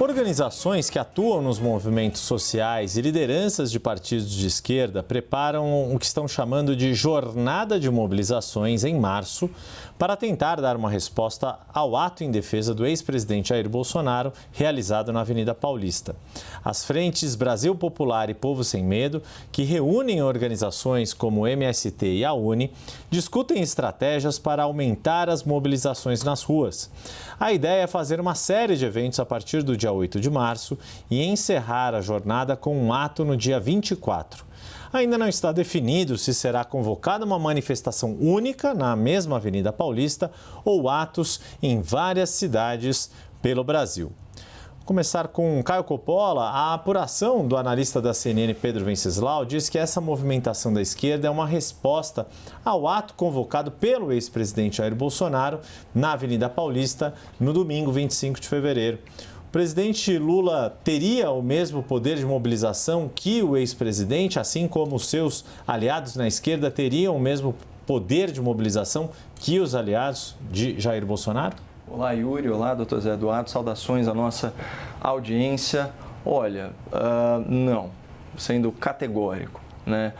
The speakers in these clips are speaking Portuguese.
Organizações que atuam nos movimentos sociais e lideranças de partidos de esquerda preparam o que estão chamando de jornada de mobilizações em março para tentar dar uma resposta ao ato em defesa do ex-presidente Jair Bolsonaro realizado na Avenida Paulista. As frentes Brasil Popular e Povo Sem Medo, que reúnem organizações como o MST e a UNE, discutem estratégias para aumentar as mobilizações nas ruas. A ideia é fazer uma série de eventos a partir do dia 8 de março e encerrar a jornada com um ato no dia 24. Ainda não está definido se será convocada uma manifestação única na mesma Avenida Paulista ou atos em várias cidades pelo Brasil. Vou começar com Caio Coppola. A apuração do analista da CNN, Pedro Venceslau, diz que essa movimentação da esquerda é uma resposta ao ato convocado pelo ex-presidente Jair Bolsonaro na Avenida Paulista no domingo 25 de fevereiro. O presidente Lula teria o mesmo poder de mobilização que o ex-presidente, assim como os seus aliados na esquerda teriam o mesmo poder de mobilização que os aliados de Jair Bolsonaro? Olá, Yuri. Olá, doutor Zé Eduardo. Saudações à nossa audiência. Olha, não, sendo categórico, né?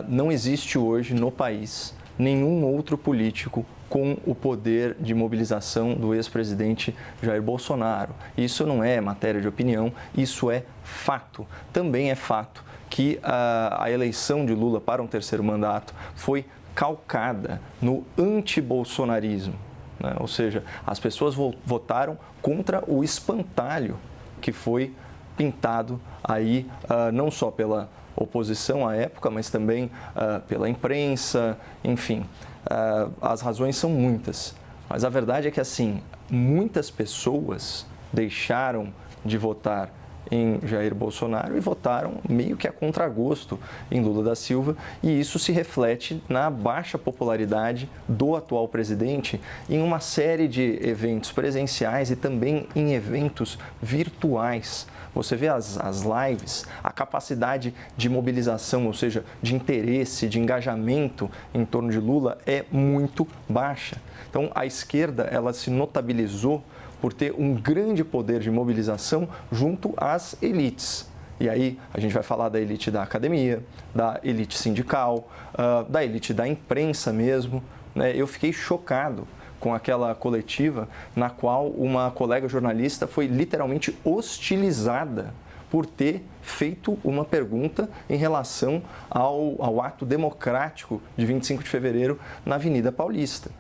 Não existe hoje no país nenhum outro político com o poder de mobilização do ex-presidente Jair Bolsonaro. Isso não é matéria de opinião, isso é fato. Também é fato que a eleição de Lula para um terceiro mandato foi calcada no antibolsonarismo, né? Ou seja, as pessoas votaram contra o espantalho que foi pintado aí não só pela oposição à época, mas também pela imprensa, enfim. As razões são muitas, mas a verdade é que, assim, muitas pessoas deixaram de votar em Jair Bolsonaro e votaram meio que a contragosto em Lula da Silva, e isso se reflete na baixa popularidade do atual presidente em uma série de eventos presenciais e também em eventos virtuais. Você vê as lives, a capacidade de mobilização, ou seja, de interesse, de engajamento em torno de Lula é muito baixa. Então, a esquerda, ela se notabilizou por ter um grande poder de mobilização junto às elites. E aí a gente vai falar da elite da academia, da elite sindical, da elite da imprensa mesmo, né? Eu fiquei chocado com aquela coletiva na qual uma colega jornalista foi literalmente hostilizada por ter feito uma pergunta em relação ao ato democrático de 25 de fevereiro na Avenida Paulista.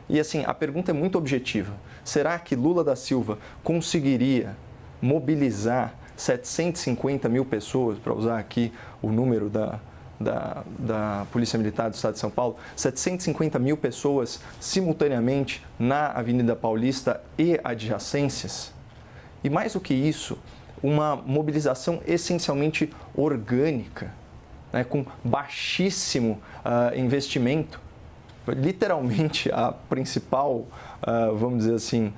E assim, a pergunta é muito objetiva. Será que Lula da Silva conseguiria mobilizar 750 mil pessoas, para usar aqui o número da Polícia Militar do Estado de São Paulo, 750 mil pessoas simultaneamente na Avenida Paulista e adjacências? E mais do que isso, uma mobilização essencialmente orgânica, né, com baixíssimo investimento. Literalmente, a principal, vamos dizer assim,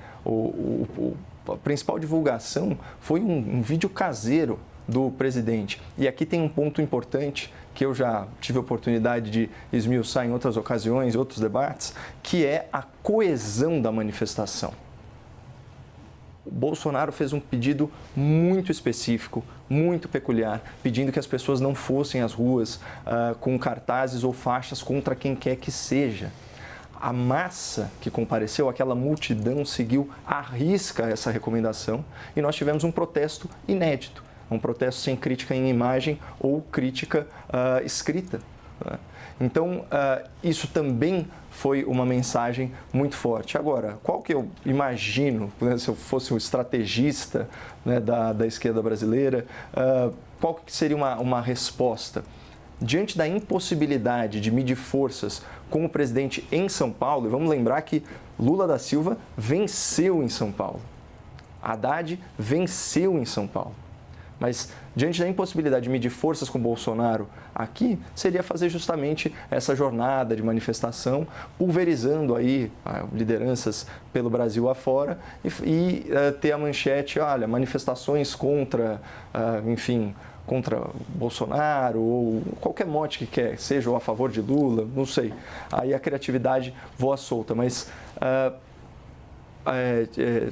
a principal divulgação foi um vídeo caseiro do presidente. E aqui tem um ponto importante que eu já tive a oportunidade de esmiuçar em outras ocasiões, em outros debates, que é a coesão da manifestação. O Bolsonaro fez um pedido muito específico, muito peculiar, pedindo que as pessoas não fossem às ruas com cartazes ou faixas contra quem quer que seja. A massa que compareceu, aquela multidão, seguiu à risca essa recomendação e nós tivemos um protesto inédito. Um protesto sem crítica em imagem ou crítica escrita. Né? Então, isso também foi uma mensagem muito forte. Agora, qual que eu imagino, né, se eu fosse um estrategista, né, da esquerda brasileira, qual que seria uma resposta? Diante da impossibilidade de medir forças com o presidente em São Paulo, e vamos lembrar que Lula da Silva venceu em São Paulo, Haddad venceu em São Paulo. Mas, diante da impossibilidade de medir forças com Bolsonaro aqui, seria fazer justamente essa jornada de manifestação, pulverizando aí lideranças pelo Brasil afora e ter a manchete, olha, manifestações contra, enfim, contra Bolsonaro ou qualquer mote que quer, seja ou a favor de Lula, não sei. Aí a criatividade voa solta, mas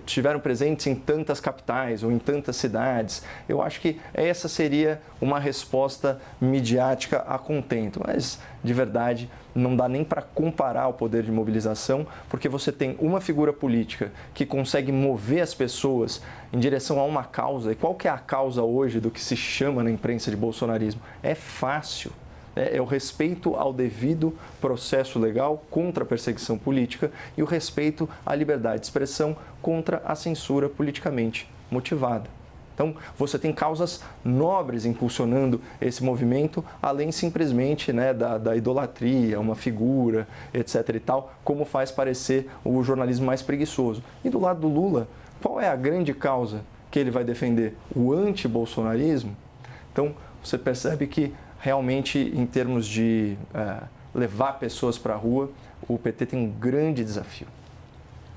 estiveram presentes em tantas capitais ou em tantas cidades. Eu acho que essa seria uma resposta midiática a contento, mas de verdade não dá nem para comparar o poder de mobilização, porque você tem uma figura política que consegue mover as pessoas em direção a uma causa. E qual que é a causa hoje do que se chama na imprensa de bolsonarismo? É fácil. É o respeito ao devido processo legal contra a perseguição política e o respeito à liberdade de expressão contra a censura politicamente motivada. Então, você tem causas nobres impulsionando esse movimento, além simplesmente da idolatria, uma figura, etc. e tal, como faz parecer o jornalismo mais preguiçoso. E do lado do Lula, qual é a grande causa que ele vai defender? O antibolsonarismo? Então, você percebe que realmente, em termos de levar pessoas para a rua, o PT tem um grande desafio.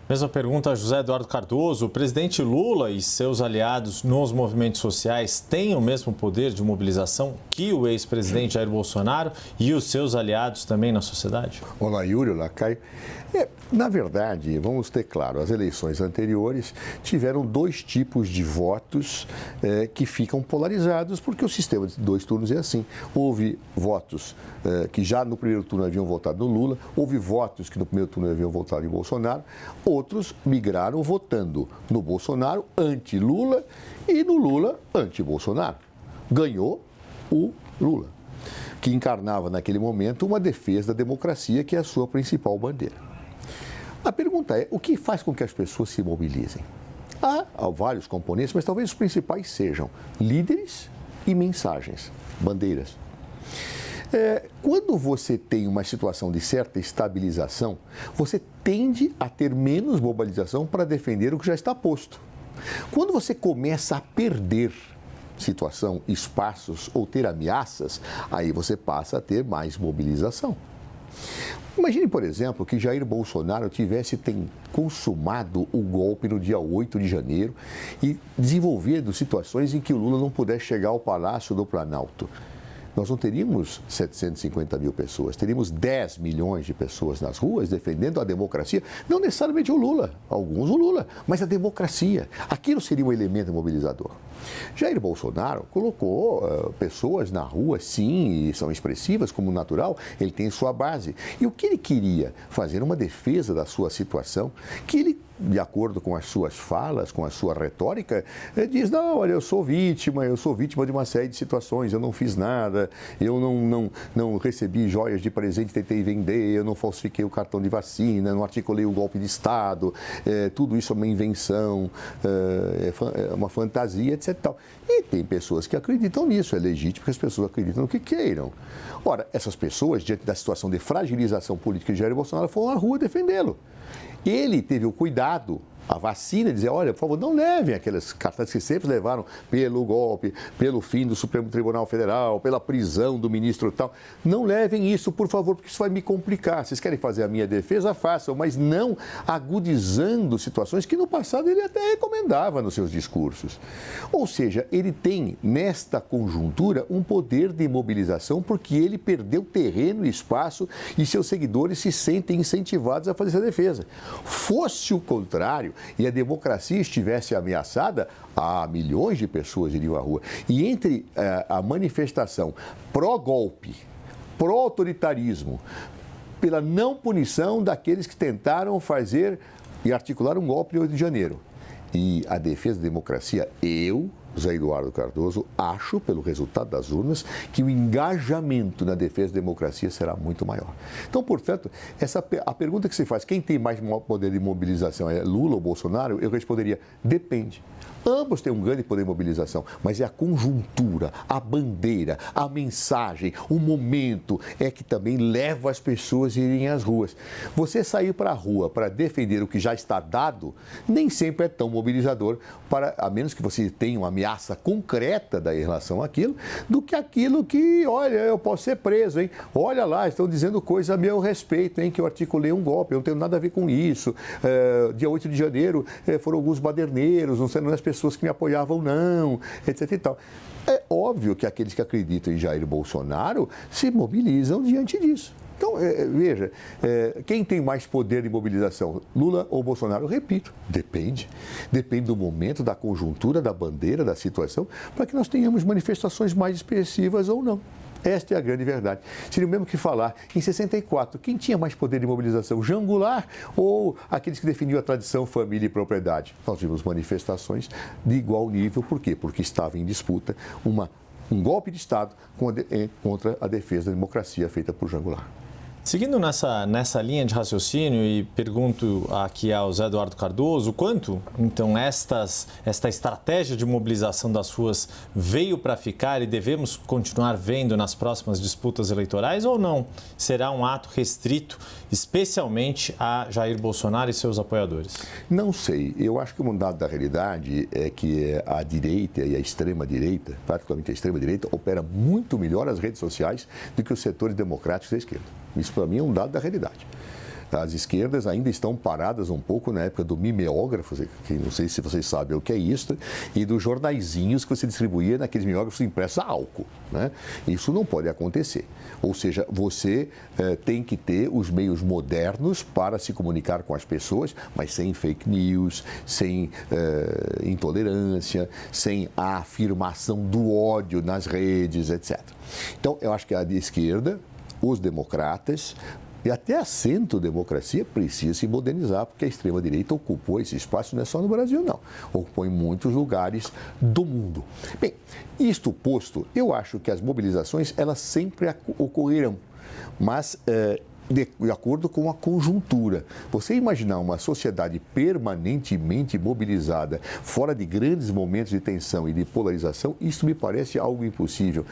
Mesma pergunta a José Eduardo Cardoso. O presidente Lula e seus aliados nos movimentos sociais têm o mesmo poder de mobilização que o ex-presidente Jair Bolsonaro e os seus aliados também na sociedade? Olá, Yuri, olá, Caio. Na verdade, vamos ter claro, as eleições anteriores tiveram dois tipos de votos que ficam polarizados, porque o sistema de 2 turnos é assim. Houve votos que já no primeiro turno haviam votado no Lula, houve votos que no primeiro turno haviam votado em Bolsonaro, outros migraram votando no Bolsonaro anti-Lula e no Lula anti-Bolsonaro. Ganhou o Lula, que encarnava naquele momento uma defesa da democracia, que é a sua principal bandeira. A pergunta é, o que faz com que as pessoas se mobilizem? Há vários componentes, mas talvez os principais sejam líderes e mensagens, bandeiras. Quando você tem uma situação de certa estabilização, você tende a ter menos mobilização para defender o que já está posto. Quando você começa a perder situação, espaços ou ter ameaças, aí você passa a ter mais mobilização. Imagine, por exemplo, que Jair Bolsonaro tivesse consumado o golpe no dia 8 de janeiro e desenvolvido situações em que o Lula não pudesse chegar ao Palácio do Planalto. Nós não teríamos 750 mil pessoas, teríamos 10 milhões de pessoas nas ruas defendendo a democracia, não necessariamente o Lula, alguns o Lula, mas a democracia. Aquilo seria um elemento mobilizador. Jair Bolsonaro colocou pessoas na rua, sim, e são expressivas como natural, ele tem sua base. E o que ele queria? Fazer uma defesa da sua situação, que ele, de acordo com as suas falas, com a sua retórica, diz, não, olha, eu sou vítima de uma série de situações, eu não fiz nada, eu não recebi joias de presente, tentei vender, eu não falsifiquei o cartão de vacina, não articulei o golpe de Estado, tudo isso é uma invenção, é uma fantasia, etc. E tem pessoas que acreditam nisso, é legítimo que as pessoas acreditam no que queiram. Ora, essas pessoas, diante da situação de fragilização política de Jair Bolsonaro, foram à rua defendê-lo. Ele teve o cuidado, a vacina, dizer, olha, por favor, não levem aqueles cartazes que sempre levaram pelo golpe, pelo fim do Supremo Tribunal Federal, pela prisão do ministro tal. Não levem isso, por favor, porque isso vai me complicar. Vocês querem fazer a minha defesa? Façam, mas não agudizando situações que no passado ele até recomendava nos seus discursos. Ou seja, ele tem, nesta conjuntura, um poder de mobilização porque ele perdeu terreno e espaço e seus seguidores se sentem incentivados a fazer essa defesa. Fosse o contrário, e a democracia estivesse ameaçada, milhões de pessoas iriam à rua. E entre a manifestação pró-golpe, pró-autoritarismo, pela não punição daqueles que tentaram fazer e articular um golpe em 8 de janeiro, e a defesa da democracia, José Eduardo Cardoso, acho, pelo resultado das urnas, que o engajamento na defesa da democracia será muito maior. Então, portanto, a pergunta que se faz, quem tem mais poder de mobilização, é Lula ou Bolsonaro? Eu responderia, depende. Ambos têm um grande poder de mobilização, mas é a conjuntura, a bandeira, a mensagem, o momento é que também leva as pessoas a irem às ruas. Você sair para a rua para defender o que já está dado, nem sempre é tão mobilizador, a menos que você tenha uma ameaça concreta em relação àquilo, do que aquilo que, olha, eu posso ser preso, hein? Olha lá, estão dizendo coisa a meu respeito, hein? Que eu articulei um golpe, eu não tenho nada a ver com isso. Dia 8 de janeiro foram alguns baderneiros, não sendo as pessoas que me apoiavam, não, etc. e tal. É óbvio que aqueles que acreditam em Jair Bolsonaro se mobilizam diante disso. Então, veja, quem tem mais poder de mobilização, Lula ou Bolsonaro? Eu repito, depende. Depende do momento, da conjuntura, da bandeira, da situação, para que nós tenhamos manifestações mais expressivas ou não. Esta é a grande verdade. Seria o mesmo que falar, em 64, quem tinha mais poder de mobilização, João Goulart ou aqueles que defendiam a tradição, família e propriedade? Nós tivemos manifestações de igual nível. Por quê? Porque estava em disputa um golpe de Estado contra a defesa da democracia feita por João Goulart. Seguindo nessa linha de raciocínio, e pergunto aqui ao Zé Eduardo Cardoso, quanto, então, esta estratégia de mobilização das ruas veio para ficar e devemos continuar vendo nas próximas disputas eleitorais ou não? Será um ato restrito, especialmente a Jair Bolsonaro e seus apoiadores? Não sei. Eu acho que um dado da realidade é que a direita e a extrema-direita, particularmente a extrema-direita, opera muito melhor as redes sociais do que os setores democráticos da esquerda. Isso, para mim, é um dado da realidade. As esquerdas ainda estão paradas um pouco na época do mimeógrafo, que não sei se vocês sabem o que é isso, e dos jornaizinhos que você distribuía naqueles mimeógrafos impressos a álcool, né? Isso não pode acontecer. Ou seja, você tem que ter os meios modernos para se comunicar com as pessoas, mas sem fake news, sem intolerância, sem a afirmação do ódio nas redes, etc. Então, eu acho que a de esquerda, os democratas e até a centro-democracia precisa se modernizar, porque a extrema-direita ocupou esse espaço, não é só no Brasil, não. Ocupou em muitos lugares do mundo. Bem, isto posto, eu acho que as mobilizações, elas sempre ocorrerão, mas de acordo com a conjuntura. Você imaginar uma sociedade permanentemente mobilizada, fora de grandes momentos de tensão e de polarização, isso me parece algo impossível.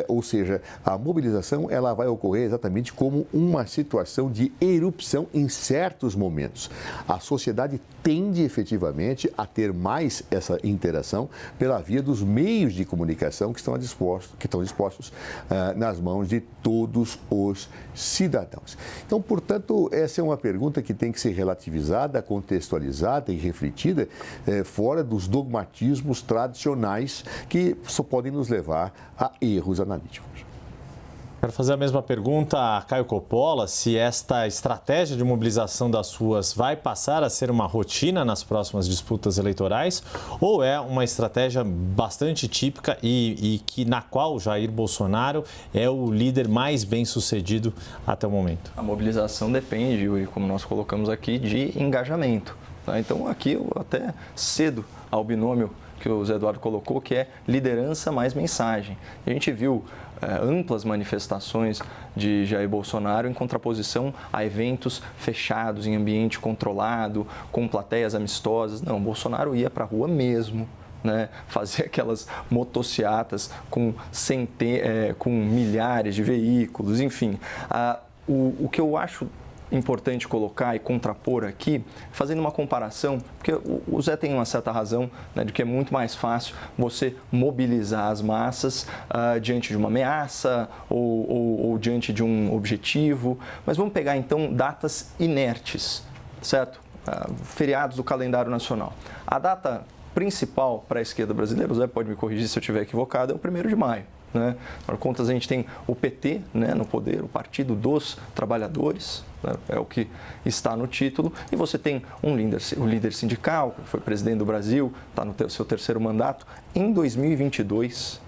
Ou seja, a mobilização ela vai ocorrer exatamente como uma situação de erupção em certos momentos. A sociedade tende efetivamente a ter mais essa interação pela via dos meios de comunicação que estão dispostos nas mãos de todos os cidadãos. Então, portanto, essa é uma pergunta que tem que ser relativizada, contextualizada e refletida fora dos dogmatismos tradicionais que só podem nos levar a erros analíticos. Quero fazer a mesma pergunta a Caio Coppola, se esta estratégia de mobilização das ruas vai passar a ser uma rotina nas próximas disputas eleitorais ou é uma estratégia bastante típica e que na qual Jair Bolsonaro é o líder mais bem-sucedido até o momento? A mobilização depende, Yuri, como nós colocamos aqui, de engajamento. Tá? Então, aqui eu até cedo ao binômio que o Zé Eduardo colocou, que é liderança mais mensagem. A gente viu amplas manifestações de Jair Bolsonaro em contraposição a eventos fechados, em ambiente controlado, com plateias amistosas. Não, Bolsonaro ia para a rua mesmo, né? Fazia aquelas motociatas com milhares de veículos, enfim. O que eu acho importante colocar e contrapor aqui, fazendo uma comparação, porque o Zé tem uma certa razão, né, de que é muito mais fácil você mobilizar as massas diante de uma ameaça ou diante de um objetivo, mas vamos pegar então datas inertes, certo? Feriados do calendário nacional. A data principal para a esquerda brasileira, o Zé pode me corrigir se eu estiver equivocado, é o 1º de maio. Né? Afinal de contas, a gente tem o PT, né, no poder, o Partido dos Trabalhadores, né, é o que está no título, e você tem um líder sindical, que foi presidente do Brasil, está no seu 3º mandato. Em 2022,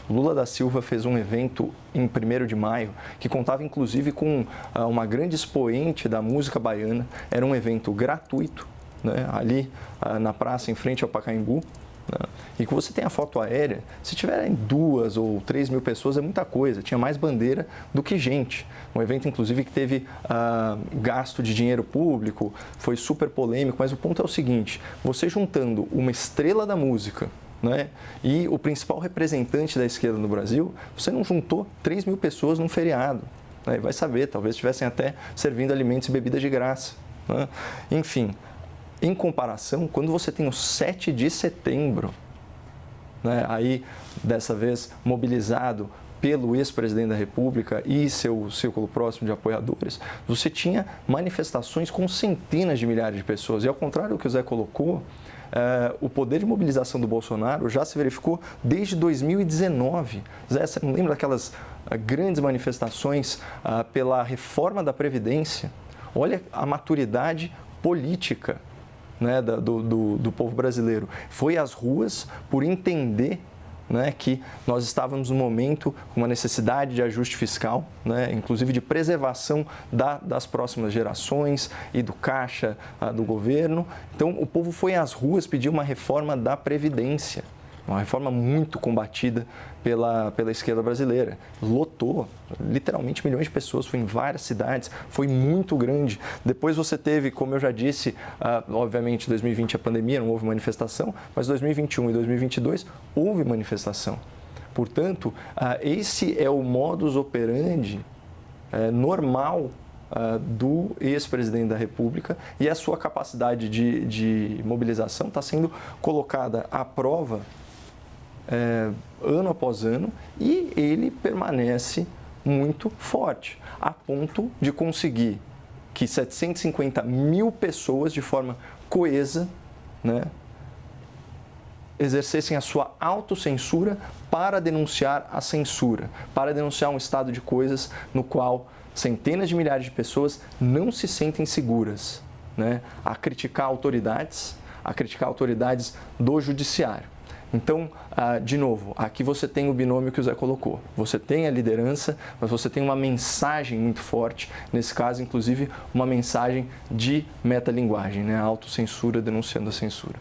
Lula da Silva fez um evento em 1º de maio, que contava inclusive com uma grande expoente da música baiana. Era um evento gratuito, né, ali na praça em frente ao Pacaembu. E que você tem a foto aérea, se tiverem 2 ou 3 mil pessoas é muita coisa, tinha mais bandeira do que gente. Um evento, inclusive, que teve gasto de dinheiro público, foi super polêmico, mas o ponto é o seguinte, você juntando uma estrela da música, né, e o principal representante da esquerda no Brasil, você não juntou 3 mil pessoas num feriado. Né, vai saber, talvez estivessem até servindo alimentos e bebidas de graça. Né? Enfim, em comparação, quando você tem o 7 de setembro, né, aí dessa vez mobilizado pelo ex-presidente da República e seu círculo próximo de apoiadores, você tinha manifestações com centenas de milhares de pessoas. E ao contrário do que o Zé colocou, o poder de mobilização do Bolsonaro já se verificou desde 2019. Zé, você não lembra daquelas grandes manifestações pela reforma da Previdência? Olha a maturidade política, né, do povo brasileiro. Foi às ruas por entender, né, que nós estávamos num momento com uma necessidade de ajuste fiscal, né, inclusive de preservação das próximas gerações e do caixa do governo. Então, o povo foi às ruas pedir uma reforma da Previdência, uma reforma muito combatida pela esquerda brasileira. Lotou, literalmente, milhões de pessoas, foi em várias cidades, foi muito grande. Depois você teve, como eu já disse, obviamente, em 2020 a pandemia, não houve manifestação, mas em 2021 e 2022 houve manifestação. Portanto, esse é o modus operandi normal do ex-presidente da República, e a sua capacidade de mobilização está sendo colocada à prova ano após ano, e ele permanece muito forte, a ponto de conseguir que 750 mil pessoas, de forma coesa, né, exercessem a sua autocensura para denunciar a censura, para denunciar um estado de coisas no qual centenas de milhares de pessoas não se sentem seguras, né, a criticar autoridades do judiciário. Então, de novo, aqui você tem o binômio que o Zé colocou. Você tem a liderança, mas você tem uma mensagem muito forte, nesse caso, inclusive, uma mensagem de metalinguagem, né? A autocensura denunciando a censura.